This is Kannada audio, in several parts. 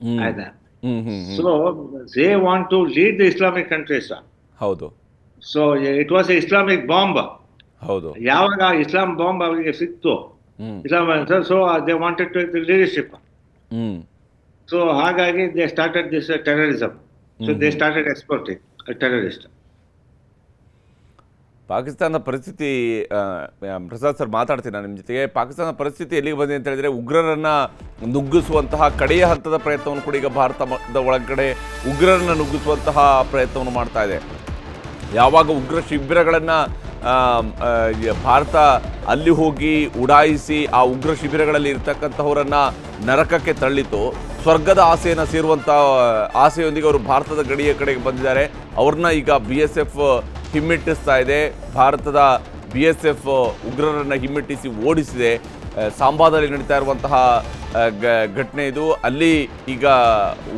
ಹ್ಮ್ ಆಯ್ತಾ. Hmm hmm hmm so they want to lead the Islamic countries. ಹೌದು so it was a Islamic bomb. ಹೌದು ಯಾವಾಗ ಇಸ್ಲಾಂ ಬಾಂಬ್ ಅವರಿಗೆ ಸಿಕ್ತು, hmm Islam so they wanted to the leadership. Hmm so ಹಾಗಾಗಿ they started this terrorism. So hmm they hmm started exporting terrorist. ಪಾಕಿಸ್ತಾನದ ಪರಿಸ್ಥಿತಿ ಪ್ರಸಾದ್ ಸರ್ ಮಾತಾಡ್ತೀನಿ ನಾನು ನಿಮ್ಮ ಜೊತೆಗೆ. ಪಾಕಿಸ್ತಾನದ ಪರಿಸ್ಥಿತಿ ಎಲ್ಲಿಗೆ ಬಂದಿದೆ ಅಂತ ಹೇಳಿದ್ರೆ ಉಗ್ರರನ್ನ ನುಗ್ಗಿಸುವಂತಹ ಕಡೆಯ ಹಂತದ ಪ್ರಯತ್ನವನ್ನು ಕೂಡ ಈಗ ಭಾರತದ ಒಳಗಡೆ ಉಗ್ರರನ್ನ ನುಗ್ಗಿಸುವಂತಹ ಪ್ರಯತ್ನವನ್ನು ಮಾಡ್ತಾ ಇದೆ. ಯಾವಾಗ ಉಗ್ರ ಶಿಬಿರಗಳನ್ನು ಭಾರತ ಅಲ್ಲಿ ಹೋಗಿ ಉಡಾಯಿಸಿ ಆ ಉಗ್ರ ಶಿಬಿರಗಳಲ್ಲಿ ಇರ್ತಕ್ಕಂಥವರನ್ನು ನರಕಕ್ಕೆ ತಳ್ಳಿತು, ಸ್ವರ್ಗದ ಆಸೆಯನ್ನು ಸೇರುವಂಥ ಆಸೆಯೊಂದಿಗೆ ಅವರು ಭಾರತದ ಗಡಿಯ ಕಡೆಗೆ ಬಂದಿದ್ದಾರೆ. ಅವ್ರನ್ನ ಈಗ BSF ಹಿಮ್ಮೆಟ್ಟಿಸ್ತಾ ಇದೆ. ಭಾರತದ BSF ಉಗ್ರರನ್ನು ಹಿಮ್ಮೆಟ್ಟಿಸಿ ಓಡಿಸಿದೆ. ಸಾಂಬಾದಲ್ಲಿ ನಡೀತಾ ಇರುವಂತಹ ಘಟನೆ ಇದು. ಅಲ್ಲಿ ಈಗ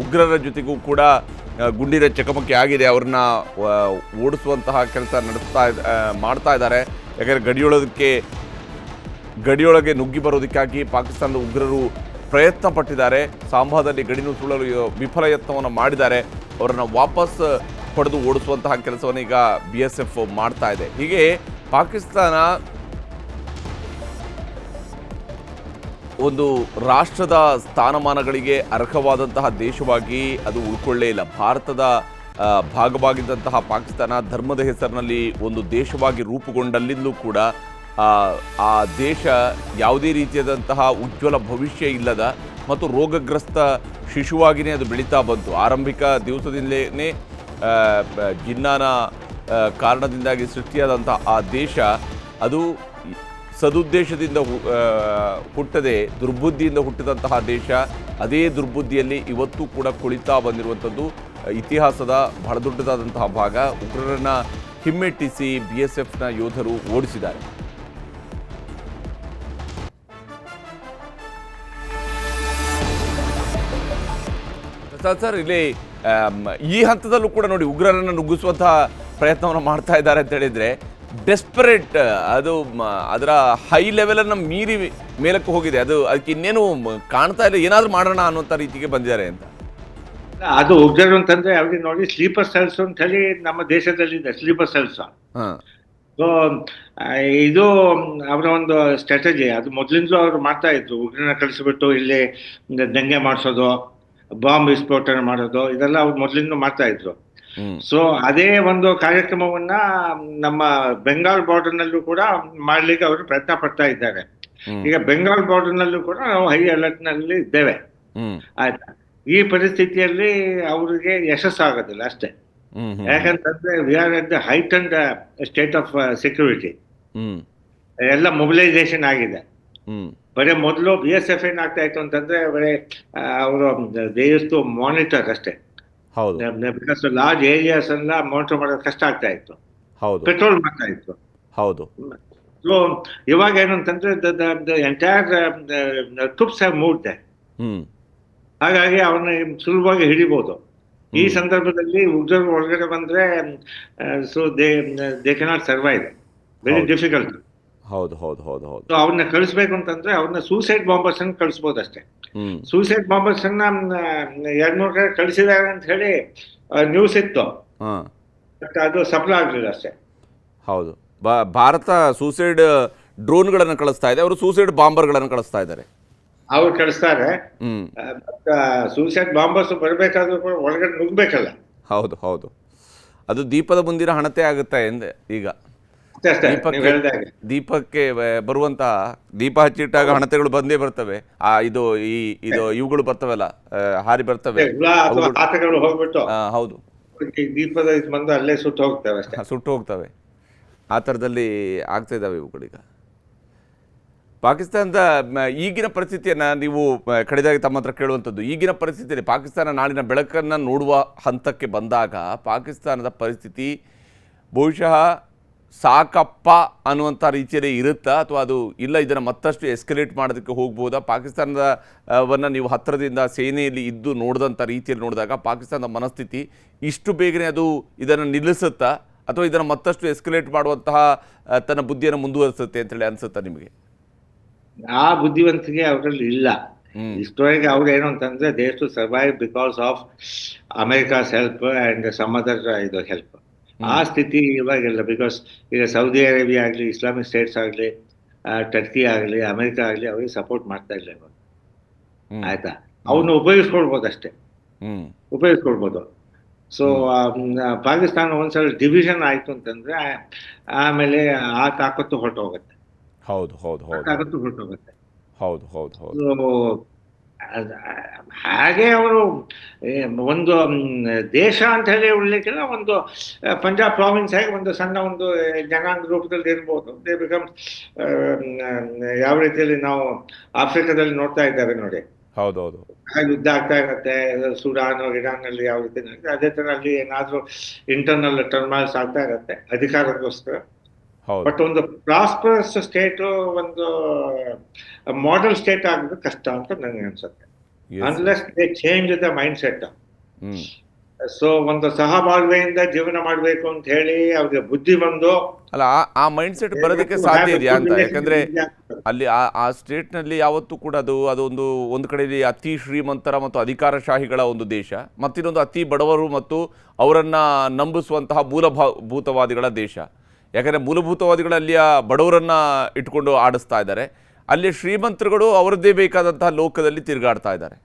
ಉಗ್ರರ ಜೊತೆಗೂ ಕೂಡ ಗುಂಡಿನ ಚಕಮಕಿ ಆಗಿದೆ. ಅವ್ರನ್ನ ಓಡಿಸುವಂತಹ ಕೆಲಸ ಮಾಡ್ತಾ ಇದ್ದಾರೆ. ಯಾಕಂದರೆ ಗಡಿಯೊಳಗೆ ನುಗ್ಗಿ ಬರೋದಕ್ಕಾಗಿ ಪಾಕಿಸ್ತಾನದ ಉಗ್ರರು ಪ್ರಯತ್ನ ಪಟ್ಟಿದ್ದಾರೆ. ಸಾಂಬಾದಲ್ಲಿ ಗಡಿ ನುಸುಳಲು ವಿಫಲ ಯತ್ನವನ್ನು ಮಾಡಿದ್ದಾರೆ. ಅವರನ್ನು ವಾಪಸ್ ಪಡೆದು ಓಡಿಸುವಂತಹ ಕೆಲಸವನ್ನು ಈಗ BSF ಮಾಡ್ತಾ ಇದೆ. ಹೀಗೆ ಪಾಕಿಸ್ತಾನ ಒಂದು ರಾಷ್ಟ್ರದ ಸ್ಥಾನಮಾನಗಳಿಗೆ ಅರ್ಹವಾದಂತಹ ದೇಶವಾಗಿ ಅದು ಉಳ್ಕೊಳ್ಳೇ ಇಲ್ಲ. ಭಾರತದ ಭಾಗವಾಗಿದ್ದಂತಹ ಪಾಕಿಸ್ತಾನ ಧರ್ಮದ ಹೆಸರಿನಲ್ಲಿ ಒಂದು ದೇಶವಾಗಿ ರೂಪುಗೊಂಡಲ್ಲಿಂದಲೂ ಕೂಡ ಆ ದೇಶ ಯಾವುದೇ ರೀತಿಯಾದಂತಹ ಉಜ್ವಲ ಭವಿಷ್ಯ ಇಲ್ಲದ ಮತ್ತು ರೋಗಗ್ರಸ್ತ ಶಿಶುವಾಗಿಯೇ ಅದು ಬೆಳೀತಾ ಬಂತು. ಆರಂಭಿಕ ದಿವಸದಿಂದಲೇ ಜಿನ್ನಾನ ಕಾರಣದಿಂದಾಗಿ ಸೃಷ್ಟಿಯಾದಂಥ ಆ ದೇಶ ಅದು ಸದುದ್ದೇಶದಿಂದ ಹುಟ್ಟದೆ ದುರ್ಬುದ್ಧಿಯಿಂದ ಹುಟ್ಟಿದಂತಹ ದೇಶ. ಅದೇ ದುರ್ಬುದ್ಧಿಯಲ್ಲಿ ಇವತ್ತು ಕೂಡ ಕುಳಿತಾ ಬಂದಿರುವಂಥದ್ದು ಇತಿಹಾಸದ ಬಹಳ ದೊಡ್ಡದಾದಂತಹ ಭಾಗ. ಉಗ್ರರನ್ನು ಹಿಮ್ಮೆಟ್ಟಿಸಿ BSFನ ಯೋಧರು ಓಡಿಸಿದ್ದಾರೆ. ಪ್ರಸಾದ್ ಸರ್, ಇಲ್ಲಿ ಈ ಹಂತದಲ್ಲೂ ಕೂಡ ನೋಡಿ ಉಗ್ರರನ್ನು ನುಗ್ಗಿಸುವಂತಹ ಪ್ರಯತ್ನವನ್ನು ಮಾಡ್ತಾ ಇದ್ದಾರೆ ಅಂತ ಹೇಳಿದರೆ ಡೆಸ್ಪರೇಟ್, ಅದು ಅದರ ಹೈ ಲೆವೆಲನ್ನು ಮೀರಿ ಮೇಲಕ್ಕೆ ಹೋಗಿದೆ. ಅದಕ್ಕೆ ಇನ್ನೇನು ಕಾಣ್ತಾ ಇಲ್ಲ, ಏನಾದರೂ ಮಾಡೋಣ ಅನ್ನುವಂಥ ರೀತಿಗೆ ಬಂದಿದ್ದಾರೆ ಅಂತ. ಅದು ಉಗ್ರರು ಅಂತಂದ್ರೆ ಅವ್ರಿಗೆ ನೋಡಿ ಸ್ಲೀಪರ್ ಸೆಲ್ಸ್ ಅಂತ ಹೇಳಿ ನಮ್ಮ ದೇಶದಲ್ಲಿ ಇದೆ, ಸ್ಲೀಪರ್ ಸೆಲ್ಸ್. ಸೊ ಇದು ಅವರ ಒಂದು ಸ್ಟ್ರಾಟಜಿ. ಅದು ಮೊದಲಿಂದಲೂ ಅವರು ಮಾಡ್ತಾ ಇದ್ರು. ಉಗ್ರನ ಕಳಿಸ್ಬಿಟ್ಟು ಇಲ್ಲಿ ದಂಗೆ ಮಾಡಿಸೋದು, ಬಾಂಬ್ ವಿಸ್ಫೋಟನೆ ಮಾಡೋದು, ಇದೆಲ್ಲ ಅವ್ರು ಮೊದಲಿಂದ ಮಾಡ್ತಾ ಇದ್ರು. ಸೊ ಅದೇ ಒಂದು ಕಾರ್ಯಕ್ರಮವನ್ನ ನಮ್ಮ ಬೆಂಗಾಲ್ ಬಾರ್ಡರ್ ನಲ್ಲೂ ಕೂಡ ಮಾಡ್ಲಿಕ್ಕೆ ಅವರು ಪ್ರಯತ್ನ ಪಡ್ತಾ ಇದ್ದಾರೆ. ಈಗ ಬೆಂಗಾಲ್ ಬಾರ್ಡರ್ ನಲ್ಲೂ ಕೂಡ ನಾವು ಹೈ ಅಲರ್ಟ್ ನಲ್ಲಿ ಇದ್ದೇವೆ. ಆಯ್ತಾ. ಈ ಪರಿಸ್ಥಿತಿಯಲ್ಲಿ ಅವರಿಗೆ ಯಶಸ್ಸಾಗೋದಿಲ್ಲ ಅಷ್ಟೇ. ಯಾಕಂತಂದ್ರೆ we are at the heightened state of security. ಎಲ್ಲ ಮೊಬಿಲೈಸೇಷನ್ ಆಗಿದೆ. ಬರೀ ಮೊದಲು BSF ಏನಾಗ್ತಾ ಇತ್ತು ಅಂತಂದ್ರೆ ಬರೀ ಅವರು ದೇ ಯೂಸ್ ಟು ಮಾನಿಟರ್ ಅಷ್ಟೇ. ಬಿಕಾಸ್ ಲಾರ್ಜ್ ಏರಿಯಾಸ್ ಎಲ್ಲ ಮಾನಿಟರ್ ಮಾಡೋದು ಕಷ್ಟ ಆಗ್ತಾ ಇತ್ತು. ಪೆಟ್ರೋಲ್ ಮಾಡ್ತಾ ಇತ್ತು. ಸೊ ಇವಾಗ ಏನು ಅಂತಂದ್ರೆ entire troops have moved there. ಹಾಗಾಗಿ ಅವನ್ನ ಸುಲಭವಾಗಿ ಹಿಡಿಬಹುದು. ಈ ಸಂದರ್ಭದಲ್ಲಿ ಉಗ್ರರು ಒಳಗಡೆ ಬಂದ್ರೆ so they cannot survive, very difficult. So ಅವ್ರನ್ನ ಕಳಿಸ್ಬೇಕು ಅಂತಂದ್ರೆ ಅವ್ರನ್ನ ಸೂಸೈಡ್ ಬಾಂಬರ್ಸ್ ಅನ್ನು ಕಳಿಸ್ಬೋದು ಅಷ್ಟೇ. ಸೂಸೈಡ್ ಬಾಂಬರ್ಸ್ ಅನ್ನ 2-3 ಕಡೆ ಕಳಿಸಿದ್ದಾರೆ ಅಂತ ಹೇಳಿ ನ್ಯೂಸ್ ಇತ್ತು, ಬಟ್ ಅದು ಸಫಲ ಆಗಲಿಲ್ಲ ಅಷ್ಟೇ. ಹೌದು, ಭಾರತ ಸೂಸೈಡ್ ಡ್ರೋನ್ಗಳನ್ನು ಕಳಿಸ್ತಾ ಇದೆ, ಅವರು ಸೂಸೈಡ್ ಬಾಂಬರ್ಗಳನ್ನು ಕಳಿಸ್ತಾ ಇದ್ದಾರೆ. ಅವ್ರು ಕಳಿಸ್ತಾರೆ. ಸೂಸೈಡ್ ಬಾಂಬರ್ಸ್ ಬರಬೇಕಾದ್ರೂ ಕೂಡ ಒಳಗಡೆ ನುಗ್ಬೇಕಲ್ಲ. ಹೌದು, ಅದು ದೀಪದ ಮುಂದಿನ ಹಣತೆ ಆಗುತ್ತೆ ಎಂದೆ. ಈಗ ದೀಪಕ್ಕೆ ಬರುವಂತ ದೀಪ ಹಚ್ಚಿಟ್ಟಾಗ ಹಣತೆಗಳು ಬಂದೇ ಬರ್ತವೆ. ಇದು ಇವುಗಳು ಬರ್ತವಲ್ಲ, ಹಾರಿ ಬರ್ತವೆ. ಹೋಗ್ಬಿಟ್ಟು ಹೌದು, ದೀಪದ ಬಂದು ಅಲ್ಲೇ ಸುಟ್ಟು ಹೋಗ್ತವೆ. ಆ ಥರದಲ್ಲಿ ಆಗ್ತಾ ಇದ್ದಾವೆ ಇವುಗಳೀಗ. ಪಾಕಿಸ್ತಾನದ ಈಗಿನ ಪರಿಸ್ಥಿತಿಯನ್ನು ನೀವು ಕಡೆದಾಗಿ ತಮ್ಮ ಹತ್ರ ಕೇಳುವಂಥದ್ದು, ಈಗಿನ ಪರಿಸ್ಥಿತಿಯಲ್ಲಿ ಪಾಕಿಸ್ತಾನ ನಾಳಿನ ಬೆಳಕನ್ನು ನೋಡುವ ಹಂತಕ್ಕೆ ಬಂದಾಗ ಪಾಕಿಸ್ತಾನದ ಪರಿಸ್ಥಿತಿ ಬಹುಶಃ ಸಾಕಪ್ಪ ಅನ್ನುವಂಥ ರೀತಿಯಲ್ಲಿ ಇರುತ್ತಾ, ಅಥವಾ ಅದು ಇಲ್ಲ ಇದನ್ನು ಮತ್ತಷ್ಟು ಎಸ್ಕಲೇಟ್ ಮಾಡೋದಕ್ಕೆ ಹೋಗ್ಬೋದಾ? ಪಾಕಿಸ್ತಾನದವನ್ನು ನೀವು ಹತ್ತಿರದಿಂದ ಸೇನೆಯಲ್ಲಿ ಇದ್ದು ನೋಡಿದಂಥ ರೀತಿಯಲ್ಲಿ ನೋಡಿದಾಗ ಪಾಕಿಸ್ತಾನದ ಮನಸ್ಥಿತಿ ಇಷ್ಟು ಬೇಗನೆ ಅದು ಇದನ್ನು ನಿಲ್ಲಿಸುತ್ತಾ, ಅಥವಾ ಇದನ್ನು ಮತ್ತಷ್ಟು ಎಸ್ಕಲೇಟ್ ಮಾಡುವಂತಹ ತನ್ನ ಬುದ್ಧಿಯನ್ನು ಮುಂದುವರಿಸುತ್ತೆ ಅಂತೇಳಿ ಅನಿಸುತ್ತಾ ನಿಮಗೆ? ಆ ಬುದ್ಧಿವಂತಿಕೆ ಅವರಲ್ಲಿ ಇಲ್ಲ. ಇಷ್ಟವರೆಗೆ ಅವ್ರು ಏನು ಅಂತಂದ್ರೆ they to survive because of America's help and some other ಇದು ಹೆಲ್ಪ್. ಆ ಸ್ಥಿತಿ ಇವಾಗಿಲ್ಲ. ಬಿಕಾಸ್ ಈಗ ಸೌದಿ ಅರೇಬಿಯಾ ಆಗಲಿ, ಇಸ್ಲಾಮಿಕ್ ಸ್ಟೇಟ್ಸ್ ಆಗಲಿ, ಟರ್ಕಿ ಆಗಲಿ, ಅಮೆರಿಕ ಆಗಲಿ ಅವ್ರಿಗೆ ಸಪೋರ್ಟ್ ಮಾಡ್ತಾ ಇಲ್ಲ ಇವಾಗ. ಆಯ್ತಾ, ಅವನ್ನ ಉಪಯೋಗಿಸ್ಕೊಳ್ಬೋದು ಅಷ್ಟೇ, ಉಪಯೋಗಿಸ್ಕೊಳ್ಬೋದು. ಸೊ ಪಾಕಿಸ್ತಾನ ಒಂದ್ಸಲ ಡಿವಿಷನ್ ಆಯ್ತು ಅಂತಂದ್ರೆ ಆಮೇಲೆ ಆ ತಾಕತ್ತು ಹೊರಟೋಗುತ್ತೆ. ಹೌದು ಹೌದು ಹೌದು ತಾಕತ್ತು ಹೊರಟೋಗುತ್ತೆ. ಹೌದು ಹೌದು ಹೌದು. ಸೊ ಹಾಗೆ ಅವರು ಒಂದು ದೇಶ ಅಂತ ಹೇಳಿ ಉಳ್ಲಿಕ್ಕಿಲ್ಲ, ಒಂದು ಪಂಜಾಬ್ ಪ್ರಾವಿನ್ಸ್ ಆಗಿ ಒಂದು ಸಣ್ಣ ಒಂದು ಜನಾಂಗ ರೂಪದಲ್ಲಿ ಇರ್ಬೋದು. ದೇ ಬಿಕಮ್ ಯಾವ ರೀತಿಯಲ್ಲಿ ನಾವು ಆಫ್ರಿಕಾದಲ್ಲಿ ನೋಡ್ತಾ ಇದ್ದೇವೆ ನೋಡಿ. ಹೌದೌದು, ಯುದ್ಧ ಆಗ್ತಾ ಇರುತ್ತೆ ಸುಡಾನ್ ಇರಾನ್ ಅಲ್ಲಿ, ಯಾವ ರೀತಿ ಅದೇ ತರ ಅಲ್ಲಿ ಏನಾದ್ರೂ ಇಂಟರ್ನಲ್ ಟರ್ಮಲ್ಸ್ ಆಗ್ತಾ ಇರುತ್ತೆ ಅಧಿಕಾರಕ್ಕೋಸ್ಕರ. ಬಟ್ ಒಂದು ಪ್ರಾಸ್ಪರಸ್ ಸ್ಟೇಟ್, ಒಂದು ಮಾಡೆಲ್ ಸ್ಟೇಟ್ ಆಗೋದು ಕಷ್ಟ ಅಂತ ನನಗೆ ಅನ್ಸುತ್ತೆ, unless they change the mind set. So ಒಂದು ಸಹಬಾಳ್ವೆಯಿಂದ ಜೀವನ ಮಾಡಬೇಕು ಅಂತ ಹೇಳಿ ಅವ್ರಿಗೆ ಬುದ್ಧಿ ಬಂದು ಅಲ್ಲ, ಆ ಮೈಂಡ್ ಸೆಟ್ ಬರೋದಕ್ಕೆ ಸಾಧ್ಯ ಇದೆಯಾ ಅಂತ. ಯಾಕಂದ್ರೆ ಅಲ್ಲಿ ಆ ಸ್ಟೇಟ್ನಲ್ಲಿ ಯಾವತ್ತೂ ಕೂಡ ಒಂದು ಕಡೆಯಲ್ಲಿ ಅತಿ ಶ್ರೀಮಂತರ ಮತ್ತು ಅಧಿಕಾರಶಾಹಿಗಳ ಒಂದು ದೇಶ, ಮತ್ತಿನ್ನೊಂದು ಅತಿ ಬಡವರು ಮತ್ತು ಅವರನ್ನು ನಂಬಿಸುವಂತಹ ಮೂಲಭೂತವಾದಿಗಳ ದೇಶ. ಯಾಕಂದರೆ ಮೂಲಭೂತವಾದಿಗಳು ಅಲ್ಲಿಯ ಬಡವರನ್ನು ಇಟ್ಕೊಂಡು ಆಡಿಸ್ತಾ ಇದ್ದಾರೆ, ಅಲ್ಲಿ ಶ್ರೀಮಂತರುಗಳು ಅವರದ್ದೇ ಬೇಕಾದಂತಹ ಲೋಕದಲ್ಲಿ ತಿರುಗಾಡ್ತಾ ಇದ್ದಾರೆ.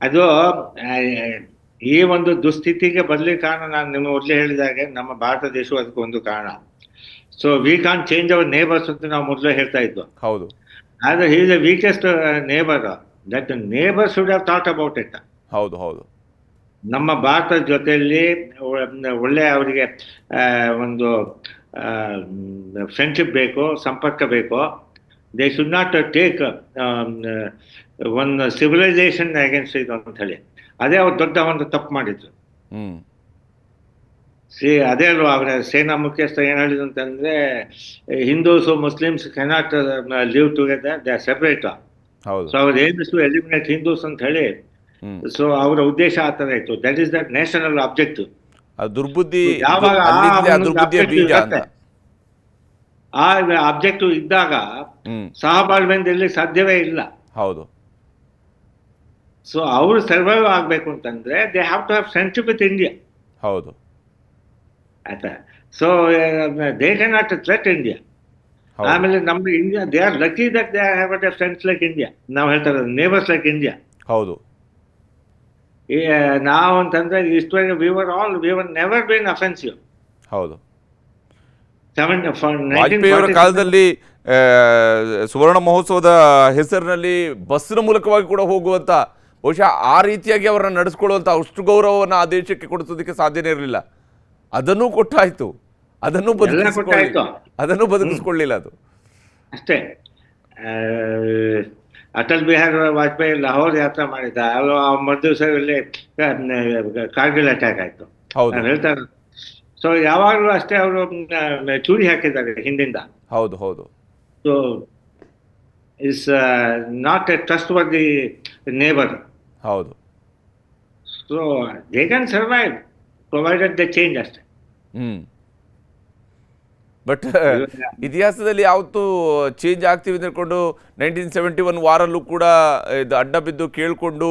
ಅದು ಈ ಒಂದು ದುಸ್ಥಿತಿಗೆ ಬರ್ಲಿಕ್ಕೆ ಕಾರಣ ನಾನು ನಿಮಗೆ ಮೊದಲೇ ಹೇಳಿದಾಗೆ ನಮ್ಮ ಭಾರತ ದೇಶವು ಅದಕ್ಕೆ ಒಂದು ಕಾರಣ. So we can change our neighbours ಅಂತ ನಾವು ಮೊದಲೇ ಹೇಳ್ತಾ ಇದ್ವು. ಹೌದು, ಆದ್ರೆ he is the weakest neighbour. That neighbour should have thought about it. ಹೌದು ಹೌದು, ನಮ್ಮ ಭಾರತದ ಜೊತೆಯಲ್ಲಿ ಒಳ್ಳೆ ಅವರಿಗೆ ಒಂದು ಫ್ರೆಂಡ್ಶಿಪ್ ಬೇಕು, ಸಂಪರ್ಕ ಬೇಕು. ದೇ ಶುಡ್ ನಾಟ್ ಟೇಕ್ ಒಂದು ಸಿವಿಲೈಸೇಷನ್ ಅಗೇನ್ಸ್ಟ್ ಇದು ಅಂತ ಹೇಳಿ. ಅದೇ ಅವ್ರು ದೊಡ್ಡ ಒಂದು ತಪ್ಪು ಮಾಡಿದ್ರು. ಅದೇ ಅಲ್ವಾ ಅವರ ಸೇನಾ ಮುಖ್ಯಸ್ಥ ಏನ್ ಹೇಳಿದ್ರು ಅಂತಂದ್ರೆ, Hindus Muslims cannot live together, they are separate. So ಅವ್ರ ಏಮ್ ಟು ಎಲಿಮಿನೇಟ್ ಹಿಂದೂಸ್ ಅಂತ ಹೇಳಿ. ಸೊ ಅವರ ಉದ್ದೇಶ ಆ ಥರ ಇತ್ತು. That is that national objective. ಯಾವಾಗ ಆ ಆಬ್ಜೆಕ್ಟಿವ್ ಇದ್ದಾಗ ಸಹಬಾಳ್ವೆಯಲ್ಲಿ ಸಾಧ್ಯವೇ ಇಲ್ಲ. ಹೌದು. ಸೊ ಅವರು ಸರ್ವೈವ್ ಆಗ್ಬೇಕು ಅಂತಂದ್ರೆ they have to have friendship with India. ಹೌದು, ಆಯ್ತಾ. So they can not threat India. ಆಮೇಲೆ ನಮ್ಮ India, they are lucky that they have a friends like India. ನಾವು ಹೇಳ್ತಾ ಇರೋದು ನೇಬರ್ಸ್ ಲೈಕ್ ಇಂಡಿಯಾ. ಹೌದು. ನಾವು ಅಂತಂದ್ರೆ ಇಷ್ಟವರೆಗೆ we were never been offensive. ಹೌದು. ವಾಜಪೇಯಿ ಅವರ ಕಾಲದಲ್ಲಿ ಸುವರ್ಣ ಮಹೋತ್ಸವದ ಹೆಸರಿನಲ್ಲಿ ಬಸ್ಸಿನ ಮೂಲಕವಾಗಿ ಕೂಡ ಹೋಗುವಂತ, ಬಹುಶಃ ಆ ರೀತಿಯಾಗಿ ಅವರನ್ನು ನಡೆಸ್ಕೊಳ್ಳುವಂತ ಅಷ್ಟು ಗೌರವವನ್ನು ಆ ದೇಶಕ್ಕೆ ಕೊಡಿಸೋದಕ್ಕೆ ಸಾಧ್ಯನೇ ಇರಲಿಲ್ಲ. ಅದನ್ನು ಕೊಟ್ಟಾಯ್ತು, ಅದನ್ನು ಬದುಕಿಸ್ಕೊಳ್ಳಿಲ್ಲ ಅದು ಅಷ್ಟೇ. ಅಟಲ್ ಬಿಹಾರಿ ವಾಜಪೇಯಿ ಲಾಹೋರ್ ಯಾತ್ರೆ ಮಾಡಿದ್ದ, ಮರುದಿವಸ ಇಲ್ಲಿ ಕಾರ್ಗಿಲ್ ಅಟ್ಯಾಕ್ ಆಯ್ತು. ನಾನು ಹೇಳ್ತಾ ಇರೋದು. ಸೊ ಯಾವಾಗಲೂ ಅಷ್ಟೇ ಅವರು ಚೂರಿ ಹಾಕಿದ್ದಾರೆ ಹಿಂದಿಂದ. ಹೌದು ಹೌದು. So is not a trustworthy neighbour. ಹೌದು. So they can survive provided the change ಅಷ್ಟೇ. ಬಟ್ ಇತಿಹಾಸದಲ್ಲಿ ಯಾವತ್ತೂ ಚೇಂಜ್ ಆಗ್ತೀವಿ ಅಂದ್ಕೊಂಡು 1971 ವಾರಲ್ಲೂ ಕೂಡ ಇದು ಅಡ್ಡ ಬಿದ್ದು ಕೇಳಿಕೊಂಡು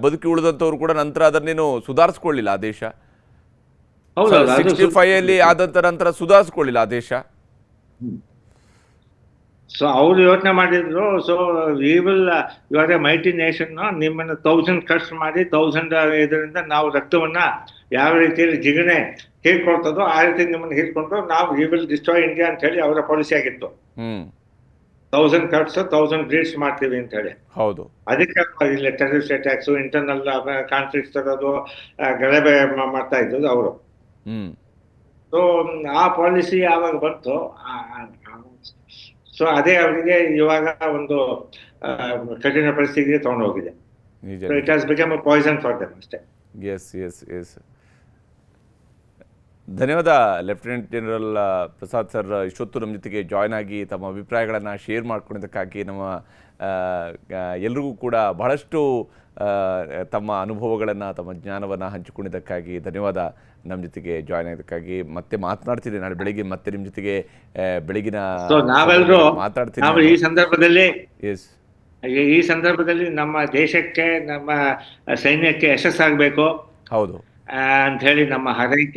ಬದುಕಿ ಉಳಿದಂಥವ್ರು ಕೂಡ ನಂತರ ಅದನ್ನೇನು ಸುಧಾರಿಸ್ಕೊಳ್ಳಿಲ್ಲ ಆ ದೇಶ. 65 ಆದಂತ ನಂತರ ಸುಧಾರಿಸ್ಕೊಳ್ಳಿಲ್ಲ ಆ ದೇಶ. ಸೊ ಅವ್ರು ಯೋಚನೆ ಮಾಡಿದ್ರು, so we will you are a mighty nation, ನಿಮ್ಮನ್ನು 1000 ಖರ್ಚು ಮಾಡಿ 1000 ಇದರಿಂದ ನಾವು ರಕ್ತವನ್ನ ಯಾವ ರೀತಿಯಲ್ಲಿ ಜಿಗಣೆ ಹೀರ್ಕೊಳ್ತದೋ ಆ ರೀತಿ ನಿಮ್ಮನ್ನು ಹೀರ್ಕೊಂಡು ನಾವು ವಿ ವಿಲ್ ಡಿಸ್ಟ್ರಾಯ್ ಇಂಡಿಯಾ ಅಂತ ಹೇಳಿ ಅವರ ಪಾಲಿಸಿ ಆಗಿತ್ತು. 1000 ಖರ್ಚು 1000 ಬ್ರೀಡ್ಸ್ ಮಾಡ್ತೀವಿ ಅಂತ ಹೇಳಿ. ಹೌದು. ಅದಕ್ಕೆ ಇಲ್ಲಿ ಟೆರರಿಸ್ಟ್ ಅಟ್ಯಾಕ್ಸ್, ಇಂಟರ್ನಲ್ ಕಾನ್ಫ್ಲಿಕ್ಟ್ಸ್ ತರೋದು, ಗಲಭೆ ಮಾಡ್ತಾ ಇದ್ದದ್ದು ಅವರು. ಸೊ ಆ ಪಾಲಿಸಿ ಯಾವಾಗ ಬಂತು, ಸೊ ಅದೇ ಅವರಿಗೆ ಇವಾಗ ಒಂದು ಕಠಿಣ ಪರಿಸ್ಥಿತಿಗೆ ತಗೊಂಡು ಹೋಗಿದೆ. It has become a poison for them ಅಷ್ಟೇ. Yes yes yes. ಧನ್ಯವಾದ ಲೆಫ್ಟಿನೆಂಟ್ ಜನರಲ್ ಪ್ರಸಾದ್ ಸರ್, ಇಷ್ಟೊತ್ತು ನಮ್ಮ ಜೊತೆಗೆ ಜಾಯ್ನ್ ಆಗಿ ತಮ್ಮ ಅಭಿಪ್ರಾಯಗಳನ್ನು ಶೇರ್ ಮಾಡ್ಕೊಂಡಿದ್ದಕ್ಕಾಗಿ ನಮ್ಮ ಎಲ್ರಿಗೂ ಕೂಡ ಬಹಳಷ್ಟು ತಮ್ಮ ಅನುಭವಗಳನ್ನು ತಮ್ಮ ಜ್ಞಾನವನ್ನು ಹಂಚಿಕೊಂಡಿದ್ದಕ್ಕಾಗಿ ಧನ್ಯವಾದ. ನಮ್ಮ ಜೊತೆಗೆ ಜಾಯ್ನ್ ಆಗಿದ್ದಕ್ಕಾಗಿ ಮತ್ತೆ ಮಾತನಾಡ್ತೀನಿ ನಾಳೆ ಬೆಳಿಗ್ಗೆ, ಮತ್ತೆ ನಿಮ್ಮ ಜೊತೆಗೆ ಬೆಳಗಿನ ನಾವೆಲ್ಲರೂ ಮಾತಾಡ್ತೀನಿ. ನಾವು ಎಸ್, ಈ ಸಂದರ್ಭದಲ್ಲಿ ನಮ್ಮ ದೇಶಕ್ಕೆ ನಮ್ಮ ಸೈನ್ಯಕ್ಕೆ ಯಶಸ್ಸಾಗಬೇಕು ಹೌದು ಅಂತ ಹೇಳಿ ನಮ್ಮ ಹಾರೈಕೆ.